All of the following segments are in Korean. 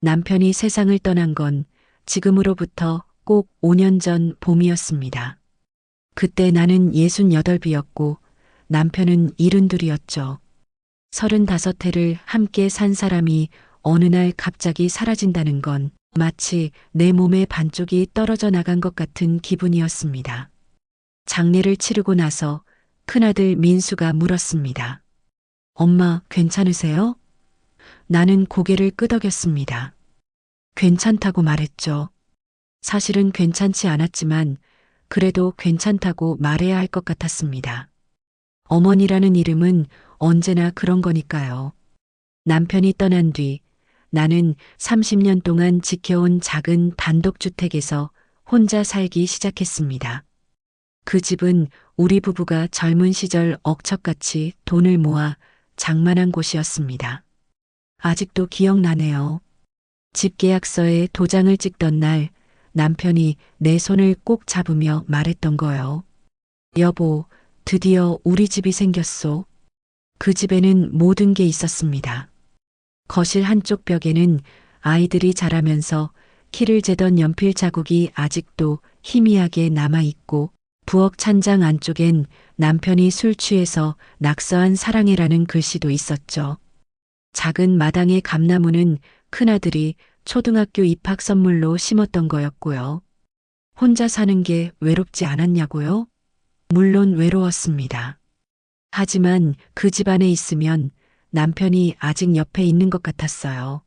남편이 세상을 떠난 건 지금으로부터 꼭 5년 전 봄이었습니다. 그때 나는 68이었고 남편은 72이었죠. 35해를 함께 산 사람이 어느 날 갑자기 사라진다는 건 마치 내 몸의 반쪽이 떨어져 나간 것 같은 기분이었습니다. 장례를 치르고 나서 큰아들 민수가 물었습니다. 엄마, 괜찮으세요? 나는 고개를 끄덕였습니다. 괜찮다고 말했죠. 사실은 괜찮지 않았지만 그래도 괜찮다고 말해야 할 것 같았습니다. 어머니라는 이름은 언제나 그런 거니까요. 남편이 떠난 뒤 나는 30년 동안 지켜온 작은 단독주택에서 혼자 살기 시작했습니다. 그 집은 우리 부부가 젊은 시절 억척같이 돈을 모아 장만한 곳이었습니다. 아직도 기억나네요. 집 계약서에 도장을 찍던 날 남편이 내 손을 꼭 잡으며 말했던 거요. 여보, 드디어 우리 집이 생겼소. 그 집에는 모든 게 있었습니다. 거실 한쪽 벽에는 아이들이 자라면서 키를 재던 연필 자국이 아직도 희미하게 남아있고 부엌 찬장 안쪽엔 남편이 술 취해서 낙서한 사랑해라는 글씨도 있었죠. 작은 마당의 감나무는 큰아들이 초등학교 입학 선물로 심었던 거였고요. 혼자 사는 게 외롭지 않았냐고요? 물론 외로웠습니다. 하지만 그 집 안에 있으면 남편이 아직 옆에 있는 것 같았어요.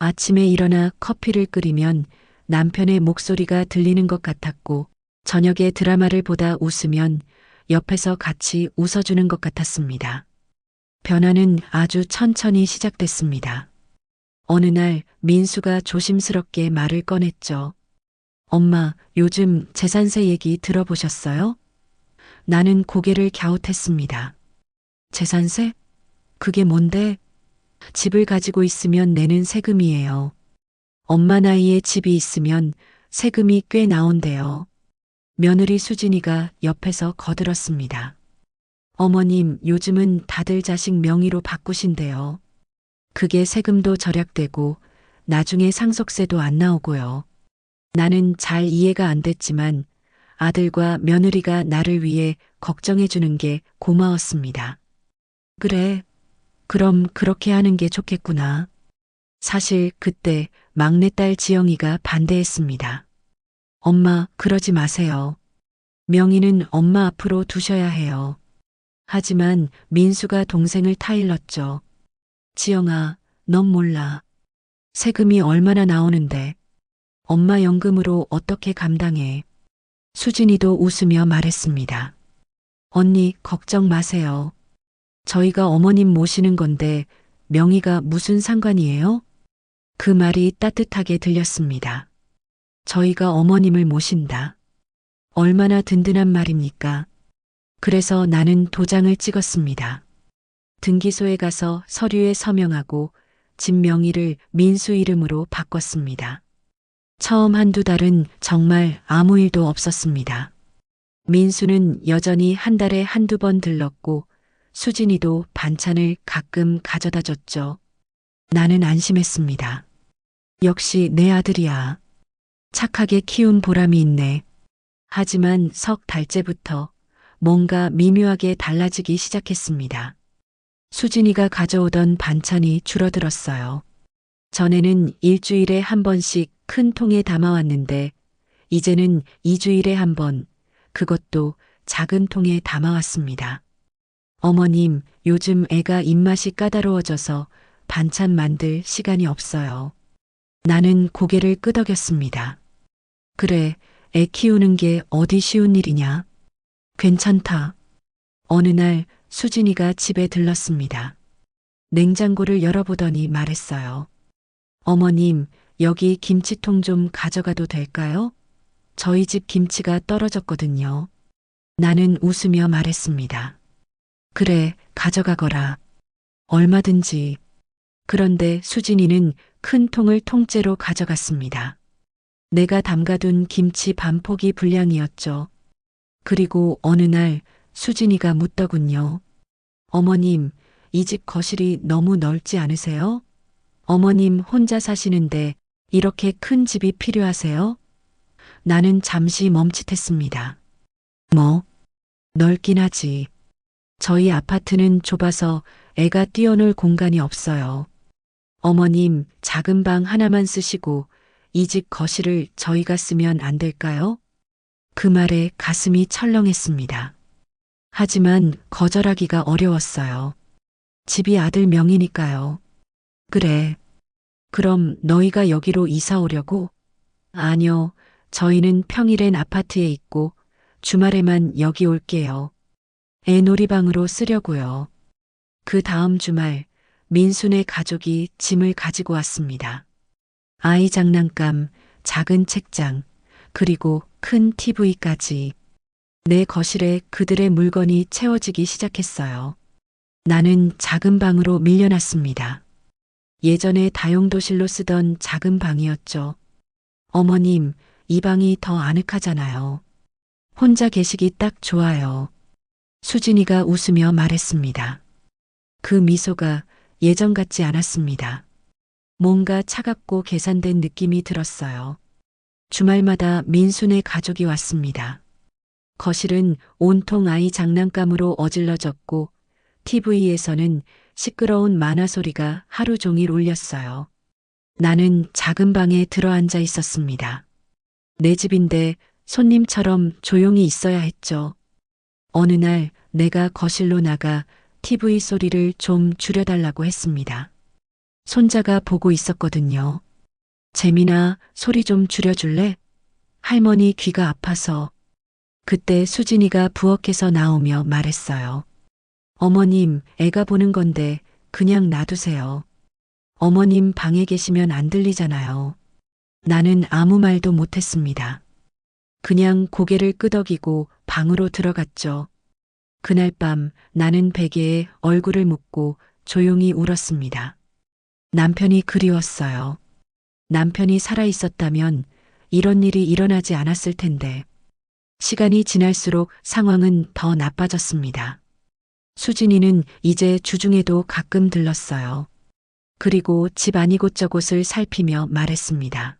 아침에 일어나 커피를 끓이면 남편의 목소리가 들리는 것 같았고, 저녁에 드라마를 보다 웃으면 옆에서 같이 웃어주는 것 같았습니다. 변화는 아주 천천히 시작됐습니다. 어느 날 민수가 조심스럽게 말을 꺼냈죠. 엄마, 요즘 재산세 얘기 들어보셨어요? 나는 고개를 갸웃했습니다. 재산세? 그게 뭔데? 집을 가지고 있으면 내는 세금이에요. 엄마 나이에 집이 있으면 세금이 꽤 나온대요. 며느리 수진이가 옆에서 거들었습니다. 어머님, 요즘은 다들 자식 명의로 바꾸신대요. 그게 세금도 절약되고 나중에 상속세도 안 나오고요. 나는 잘 이해가 안 됐지만 아들과 며느리가 나를 위해 걱정해 주는 게 고마웠습니다. 그래, 그럼 그렇게 하는 게 좋겠구나. 사실 그때 막내딸 지영이가 반대했습니다. 엄마, 그러지 마세요. 명의는 엄마 앞으로 두셔야 해요. 하지만 민수가 동생을 타일렀죠. 지영아, 넌 몰라. 세금이 얼마나 나오는데 엄마 연금으로 어떻게 감당해. 수진이도 웃으며 말했습니다. 언니, 걱정 마세요. 저희가 어머님 모시는 건데 명의가 무슨 상관이에요? 그 말이 따뜻하게 들렸습니다. 저희가 어머님을 모신다. 얼마나 든든한 말입니까? 그래서 나는 도장을 찍었습니다. 등기소에 가서 서류에 서명하고 집 명의를 민수 이름으로 바꿨습니다. 처음 한두 달은 정말 아무 일도 없었습니다. 민수는 여전히 한 달에 한두 번 들렀고 수진이도 반찬을 가끔 가져다 줬죠. 나는 안심했습니다. 역시 내 아들이야. 착하게 키운 보람이 있네. 하지만 석 달째부터 뭔가 미묘하게 달라지기 시작했습니다. 수진이가 가져오던 반찬이 줄어들었어요. 전에는 일주일에 한 번씩 큰 통에 담아왔는데 이제는 2주일에 한 번, 그것도 작은 통에 담아왔습니다. 어머님, 요즘 애가 입맛이 까다로워져서 반찬 만들 시간이 없어요. 나는 고개를 끄덕였습니다. 그래, 애 키우는 게 어디 쉬운 일이냐? 괜찮다. 어느 날 수진이가 집에 들렀습니다. 냉장고를 열어보더니 말했어요. 어머님, 여기 김치통 좀 가져가도 될까요? 저희 집 김치가 떨어졌거든요. 나는 웃으며 말했습니다. 그래, 가져가거라. 얼마든지. 그런데 수진이는 큰 통을 통째로 가져갔습니다. 내가 담가둔 김치 반 포기 분량이었죠. 그리고 어느 날 수진이가 묻더군요. 어머님, 이 집 거실이 너무 넓지 않으세요? 어머님 혼자 사시는데 이렇게 큰 집이 필요하세요? 나는 잠시 멈칫했습니다. 뭐, 넓긴 하지. 저희 아파트는 좁아서 애가 뛰어놀 공간이 없어요. 어머님, 작은 방 하나만 쓰시고 이 집 거실을 저희가 쓰면 안 될까요? 그 말에 가슴이 철렁했습니다. 하지만 거절하기가 어려웠어요. 집이 아들 명의니까요. 그래. 그럼 너희가 여기로 이사 오려고? 아니요. 저희는 평일엔 아파트에 있고 주말에만 여기 올게요. 애 놀이방으로 쓰려고요. 그 다음 주말 민수네 가족이 짐을 가지고 왔습니다. 아이 장난감, 작은 책장, 그리고 큰 TV까지. 내 거실에 그들의 물건이 채워지기 시작했어요. 나는 작은 방으로 밀려났습니다. 예전에 다용도실로 쓰던 작은 방이었죠. 어머님, 이 방이 더 아늑하잖아요. 혼자 계시기 딱 좋아요. 수진이가 웃으며 말했습니다. 그 미소가 예전 같지 않았습니다. 뭔가 차갑고 계산된 느낌이 들었어요. 주말마다 민수네 가족이 왔습니다. 거실은 온통 아이 장난감으로 어질러졌고 TV에서는 시끄러운 만화 소리가 하루 종일 울렸어요. 나는 작은 방에 들어앉아 있었습니다. 내 집인데 손님처럼 조용히 있어야 했죠. 어느 날 내가 거실로 나가 TV 소리를 좀 줄여달라고 했습니다. 손자가 보고 있었거든요. 재민아, 소리 좀 줄여줄래? 할머니 귀가 아파서. 그때 수진이가 부엌에서 나오며 말했어요. 어머님, 애가 보는 건데 그냥 놔두세요. 어머님 방에 계시면 안 들리잖아요. 나는 아무 말도 못했습니다. 그냥 고개를 끄덕이고 방으로 들어갔죠. 그날 밤 나는 베개에 얼굴을 묻고 조용히 울었습니다. 남편이 그리웠어요. 남편이 살아있었다면 이런 일이 일어나지 않았을 텐데. 시간이 지날수록 상황은 더 나빠졌습니다. 수진이는 이제 주중에도 가끔 들렀어요. 그리고 집 안 이곳저곳을 살피며 말했습니다.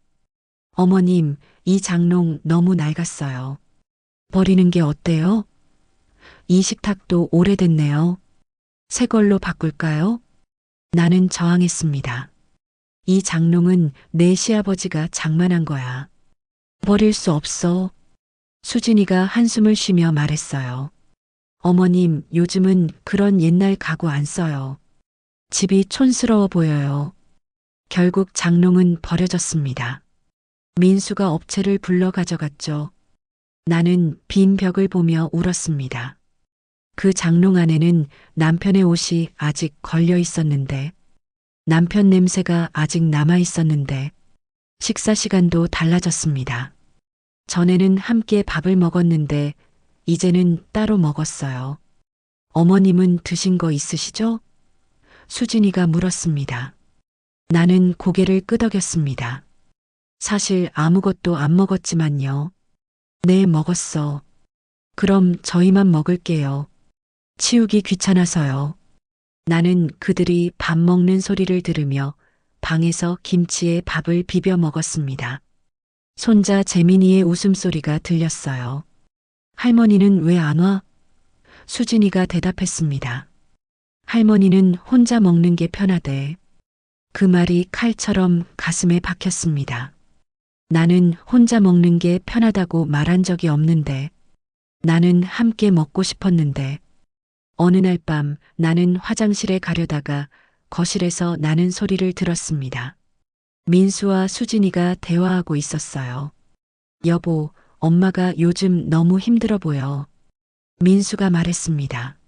어머님, 이 장롱 너무 낡았어요. 버리는 게 어때요? 이 식탁도 오래됐네요. 새 걸로 바꿀까요? 나는 저항했습니다. 이 장롱은 내 시아버지가 장만한 거야. 버릴 수 없어. 수진이가 한숨을 쉬며 말했어요. 어머님, 요즘은 그런 옛날 가구 안 써요. 집이 촌스러워 보여요. 결국 장롱은 버려졌습니다. 민수가 업체를 불러 가져갔죠. 나는 빈 벽을 보며 울었습니다. 그 장롱 안에는 남편의 옷이 아직 걸려 있었는데, 남편 냄새가 아직 남아 있었는데, 식사 시간도 달라졌습니다. 전에는 함께 밥을 먹었는데, 이제는 따로 먹었어요. 어머님은 드신 거 있으시죠? 수진이가 물었습니다. 나는 고개를 끄덕였습니다. 사실 아무것도 안 먹었지만요. 네, 먹었어. 그럼 저희만 먹을게요. 치우기 귀찮아서요. 나는 그들이 밥 먹는 소리를 들으며 방에서 김치에 밥을 비벼 먹었습니다. 손자 재민이의 웃음소리가 들렸어요. 할머니는 왜 안 와? 수진이가 대답했습니다. 할머니는 혼자 먹는 게 편하대. 그 말이 칼처럼 가슴에 박혔습니다. 나는 혼자 먹는 게 편하다고 말한 적이 없는데, 나는 함께 먹고 싶었는데, 어느 날 밤 나는 화장실에 가려다가 거실에서 나는 소리를 들었습니다. 민수와 수진이가 대화하고 있었어요. 여보, 엄마가 요즘 너무 힘들어 보여. 민수가 말했습니다.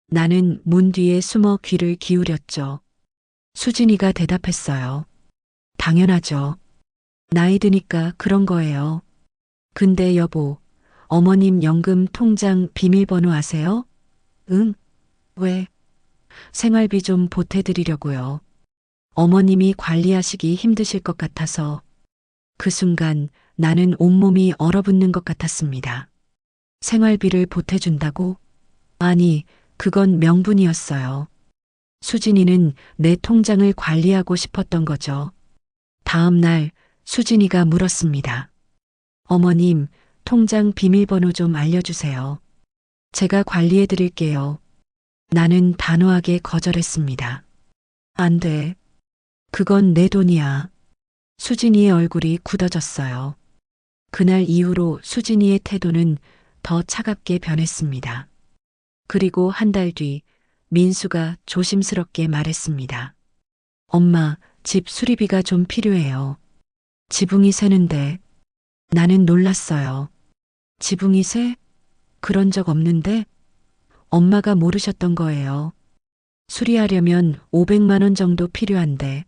나는 문 뒤에 숨어 귀를 기울였죠. 수진이가 대답했어요. 당연하죠. 나이 드니까 그런 거예요. 근데 여보, 어머님 연금 통장 비밀번호 아세요? 응? 왜? 생활비 좀 보태드리려고요. 어머님이 관리하시기 힘드실 것 같아서. 그 순간 나는 온몸이 얼어붙는 것 같았습니다. 생활비를 보태준다고? 아니, 그건 명분이었어요. 수진이는 내 통장을 관리하고 싶었던 거죠. 다음 날 수진이가 물었습니다. 어머님, 통장 비밀번호 좀 알려주세요. 제가 관리해 드릴게요. 나는 단호하게 거절했습니다. 안 돼. 그건 내 돈이야. 수진이의 얼굴이 굳어졌어요. 그날 이후로 수진이의 태도는 더 차갑게 변했습니다. 그리고 한 달 뒤 민수가 조심스럽게 말했습니다. 엄마, 집 수리비가 좀 필요해요. 지붕이 새는데. 나는 놀랐어요. 지붕이 새? 그런 적 없는데? 엄마가 모르셨던 거예요. 수리하려면 500만 원 정도 필요한데.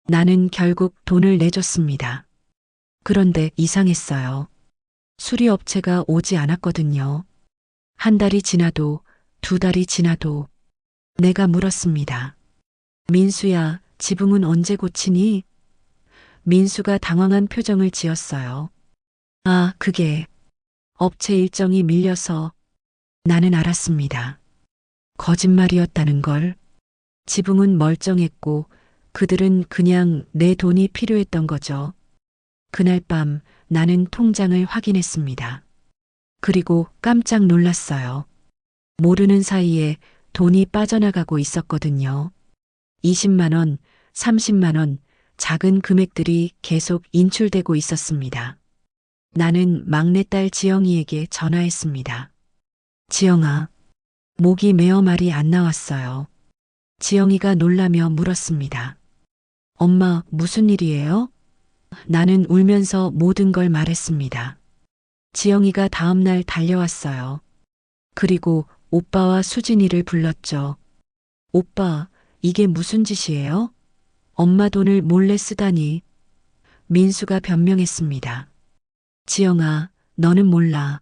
나는 결국 돈을 내줬습니다. 그런데 이상했어요. 수리업체가 오지 않았거든요. 한 달이 지나도, 두 달이 지나도 내가 물었습니다. 민수야, 지붕은 언제 고치니? 민수가 당황한 표정을 지었어요. 아, 그게 업체 일정이 밀려서. 나는 알았습니다. 거짓말이었다는 걸. 지붕은 멀쩡했고 그들은 그냥 내 돈이 필요했던 거죠. 그날 밤 나는 통장을 확인했습니다. 그리고 깜짝 놀랐어요. 모르는 사이에 돈이 빠져나가고 있었거든요. 20만 원, 30만 원, 작은 금액들이 계속 인출되고 있었습니다. 나는 막내딸 지영이에게 전화했습니다. 지영아, 목이 메어 말이 안 나왔어요. 지영이가 놀라며 물었습니다. 엄마, 무슨 일이에요? 나는 울면서 모든 걸 말했습니다. 지영이가 다음날 달려왔어요. 그리고 오빠와 수진이를 불렀죠. 오빠, 이게 무슨 짓이에요? 엄마 돈을 몰래 쓰다니. 민수가 변명했습니다. 지영아, 너는 몰라.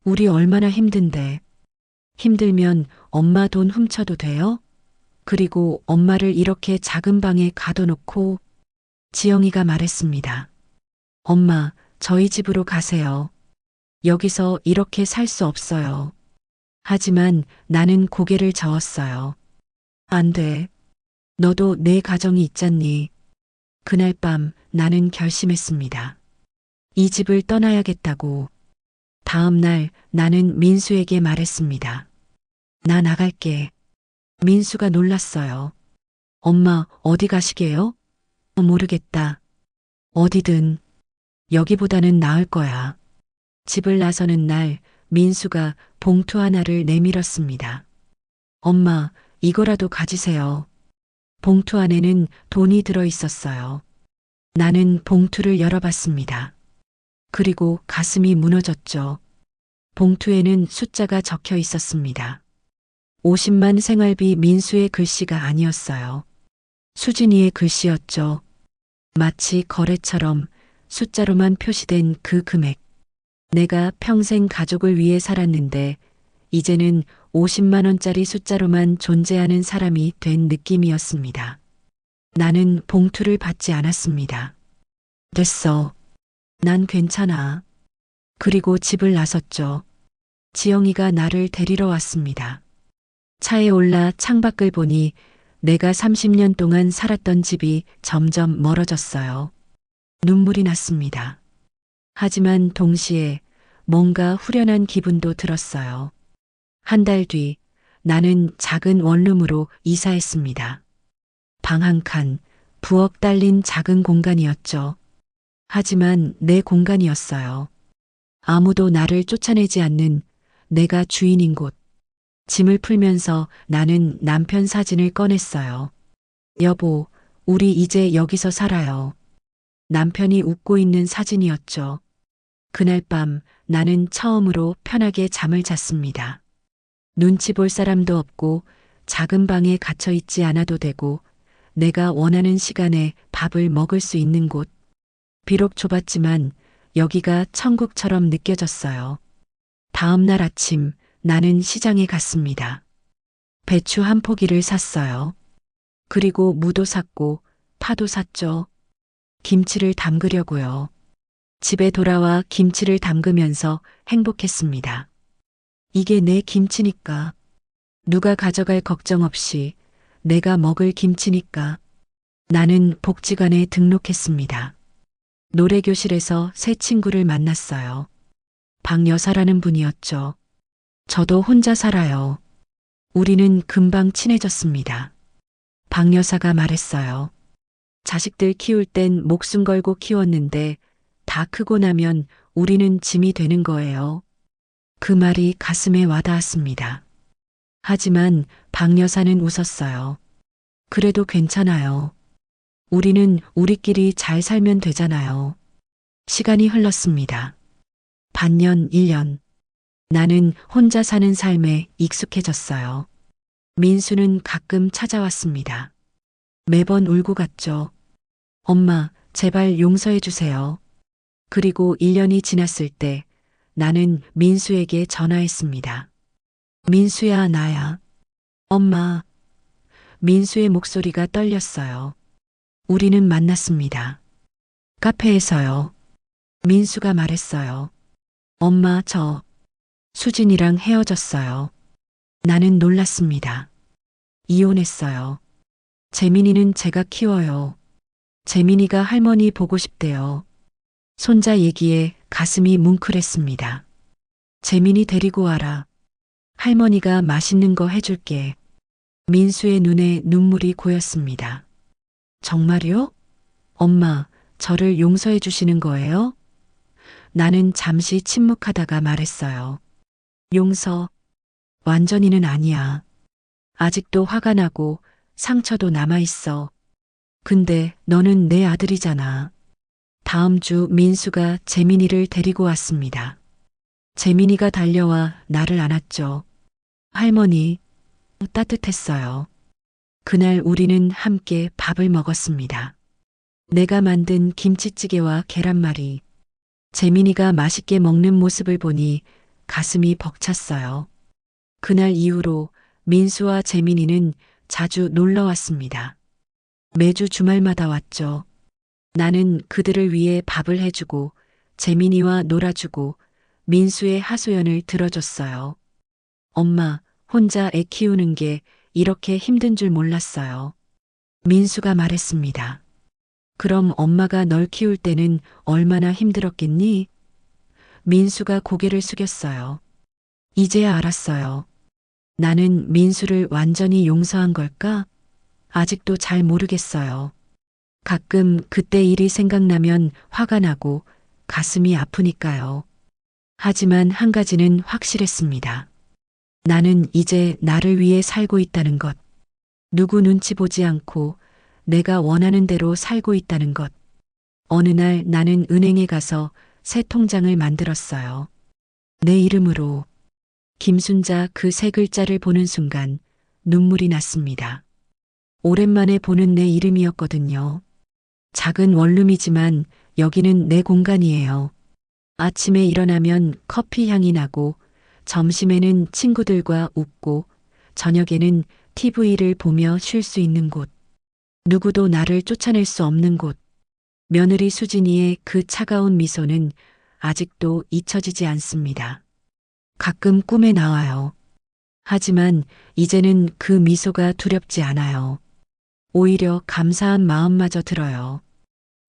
우리 얼마나 힘든데. 힘들면 엄마 돈 훔쳐도 돼요? 그리고 엄마를 이렇게 작은 방에 가둬놓고. 지영이가 말했습니다. 엄마, 저희 집으로 가세요. 여기서 이렇게 살 수 없어요. 하지만 나는 고개를 저었어요. 안 돼. 너도 내 가정이 있잖니. 그날 밤 나는 결심했습니다. 이 집을 떠나야겠다고. 다음 날 나는 민수에게 말했습니다. 나 나갈게. 민수가 놀랐어요. 엄마, 어디 가시게요? 모르겠다. 어디든. 여기보다는 나을 거야. 집을 나서는 날 민수가 봉투 하나를 내밀었습니다. 엄마, 이거라도 가지세요. 봉투 안에는 돈이 들어 있었어요. 나는 봉투를 열어봤습니다. 그리고 가슴이 무너졌죠. 봉투에는 숫자가 적혀 있었습니다. 50만 생활비. 민수의 글씨가 아니었어요. 수진이의 글씨였죠. 마치 거래처럼 숫자로만 표시된 그 금액. 내가 평생 가족을 위해 살았는데 이제는 50만 원짜리 숫자로만 존재하는 사람이 된 느낌이었습니다. 나는 봉투를 받지 않았습니다. 됐어. 난 괜찮아. 그리고 집을 나섰죠. 지영이가 나를 데리러 왔습니다. 차에 올라 창밖을 보니 내가 30년 동안 살았던 집이 점점 멀어졌어요. 눈물이 났습니다. 하지만 동시에 뭔가 후련한 기분도 들었어요. 한 달 뒤 나는 작은 원룸으로 이사했습니다. 방 한 칸, 부엌 딸린 작은 공간이었죠. 하지만 내 공간이었어요. 아무도 나를 쫓아내지 않는 내가 주인인 곳. 짐을 풀면서 나는 남편 사진을 꺼냈어요. 여보, 우리 이제 여기서 살아요. 남편이 웃고 있는 사진이었죠. 그날 밤 나는 처음으로 편하게 잠을 잤습니다. 눈치 볼 사람도 없고 작은 방에 갇혀 있지 않아도 되고 내가 원하는 시간에 밥을 먹을 수 있는 곳. 비록 좁았지만 여기가 천국처럼 느껴졌어요. 다음 날 아침 나는 시장에 갔습니다. 배추 한 포기를 샀어요. 그리고 무도 샀고 파도 샀죠. 김치를 담그려고요. 집에 돌아와 김치를 담그면서 행복했습니다. 이게 내 김치니까 누가 가져갈 걱정 없이 내가 먹을 김치니까. 나는 복지관에 등록했습니다. 노래교실에서 새 친구를 만났어요. 박 여사라는 분이었죠. 저도 혼자 살아요. 우리는 금방 친해졌습니다. 박 여사가 말했어요. 자식들 키울 땐 목숨 걸고 키웠는데 다 크고 나면 우리는 짐이 되는 거예요. 그 말이 가슴에 와닿았습니다. 하지만 박 여사는 웃었어요. 그래도 괜찮아요. 우리는 우리끼리 잘 살면 되잖아요. 시간이 흘렀습니다. 반년, 1년. 나는 혼자 사는 삶에 익숙해졌어요. 민수는 가끔 찾아왔습니다. 매번 울고 갔죠. 엄마, 제발 용서해 주세요. 그리고 1년이 지났을 때 나는 민수에게 전화했습니다. 민수야, 나야. 엄마. 민수의 목소리가 떨렸어요. 우리는 만났습니다. 카페에서요. 민수가 말했어요. 엄마, 저 수진이랑 헤어졌어요. 나는 놀랐습니다. 이혼했어요. 재민이는 제가 키워요. 재민이가 할머니 보고 싶대요. 손자 얘기에 가슴이 뭉클했습니다. 재민이 데리고 와라. 할머니가 맛있는 거 해줄게. 민수의 눈에 눈물이 고였습니다. 정말요? 엄마, 저를 용서해 주시는 거예요? 나는 잠시 침묵하다가 말했어요. 용서, 완전히는 아니야. 아직도 화가 나고 상처도 남아있어. 근데 너는 내 아들이잖아. 다음 주 민수가 재민이를 데리고 왔습니다. 재민이가 달려와 나를 안았죠. 할머니, 따뜻했어요. 그날 우리는 함께 밥을 먹었습니다. 내가 만든 김치찌개와 계란말이. 재민이가 맛있게 먹는 모습을 보니 가슴이 벅찼어요. 그날 이후로 민수와 재민이는 자주 놀러 왔습니다. 매주 주말마다 왔죠. 나는 그들을 위해 밥을 해주고 재민이와 놀아주고 민수의 하소연을 들어줬어요. 엄마, 혼자 애 키우는 게 이렇게 힘든 줄 몰랐어요. 민수가 말했습니다. 그럼 엄마가 널 키울 때는 얼마나 힘들었겠니? 민수가 고개를 숙였어요. 이제야 알았어요. 나는 민수를 완전히 용서한 걸까? 아직도 잘 모르겠어요. 가끔 그때 일이 생각나면 화가 나고 가슴이 아프니까요. 하지만 한 가지는 확실했습니다. 나는 이제 나를 위해 살고 있다는 것. 누구 눈치 보지 않고 내가 원하는 대로 살고 있다는 것. 어느 날 나는 은행에 가서 새 통장을 만들었어요. 내 이름으로. 김순자 그 세 글자를 보는 순간 눈물이 났습니다. 오랜만에 보는 내 이름이었거든요. 작은 원룸이지만 여기는 내 공간이에요. 아침에 일어나면 커피 향이 나고 점심에는 친구들과 웃고 저녁에는 TV를 보며 쉴 수 있는 곳. 누구도 나를 쫓아낼 수 없는 곳. 며느리 수진이의 그 차가운 미소는 아직도 잊혀지지 않습니다. 가끔 꿈에 나와요. 하지만 이제는 그 미소가 두렵지 않아요. 오히려 감사한 마음마저 들어요.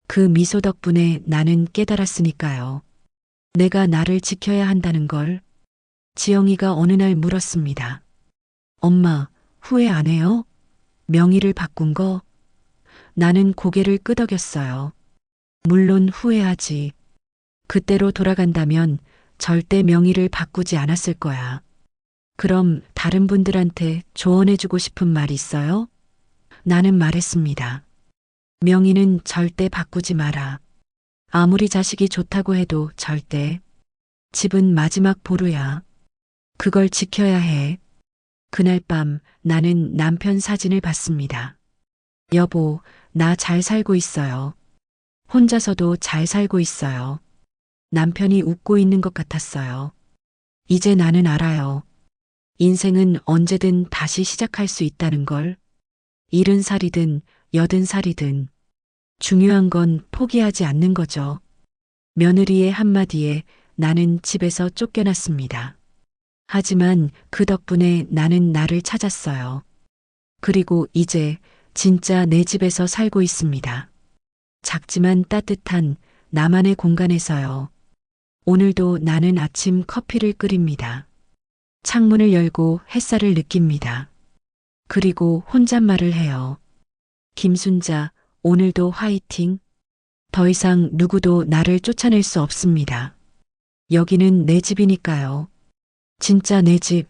그 미소 덕분에 나는 깨달았으니까요. 내가 나를 지켜야 한다는 걸. 지영이가 어느 날 물었습니다. 엄마, 후회 안 해요? 명의를 바꾼 거? 나는 고개를 끄덕였어요. 물론 후회하지. 그때로 돌아간다면 절대 명의를 바꾸지 않았을 거야. 그럼 다른 분들한테 조언해주고 싶은 말 있어요? 나는 말했습니다. 명의는 절대 바꾸지 마라. 아무리 자식이 좋다고 해도 절대. 집은 마지막 보루야. 그걸 지켜야 해. 그날 밤 나는 남편 사진을 봤습니다. 여보, 나 잘 살고 있어요. 혼자서도 잘 살고 있어요. 남편이 웃고 있는 것 같았어요. 이제 나는 알아요. 인생은 언제든 다시 시작할 수 있다는 걸. 70살이든 80살이든. 중요한 건 포기하지 않는 거죠. 며느리의 한마디에 나는 집에서 쫓겨났습니다. 하지만 그 덕분에 나는 나를 찾았어요. 그리고 이제 진짜 내 집에서 살고 있습니다. 작지만 따뜻한 나만의 공간에서요. 오늘도 나는 아침 커피를 끓입니다. 창문을 열고 햇살을 느낍니다. 그리고 혼잣말을 해요. 김순자, 오늘도 화이팅. 더 이상 누구도 나를 쫓아낼 수 없습니다. 여기는 내 집이니까요. 진짜 내 집.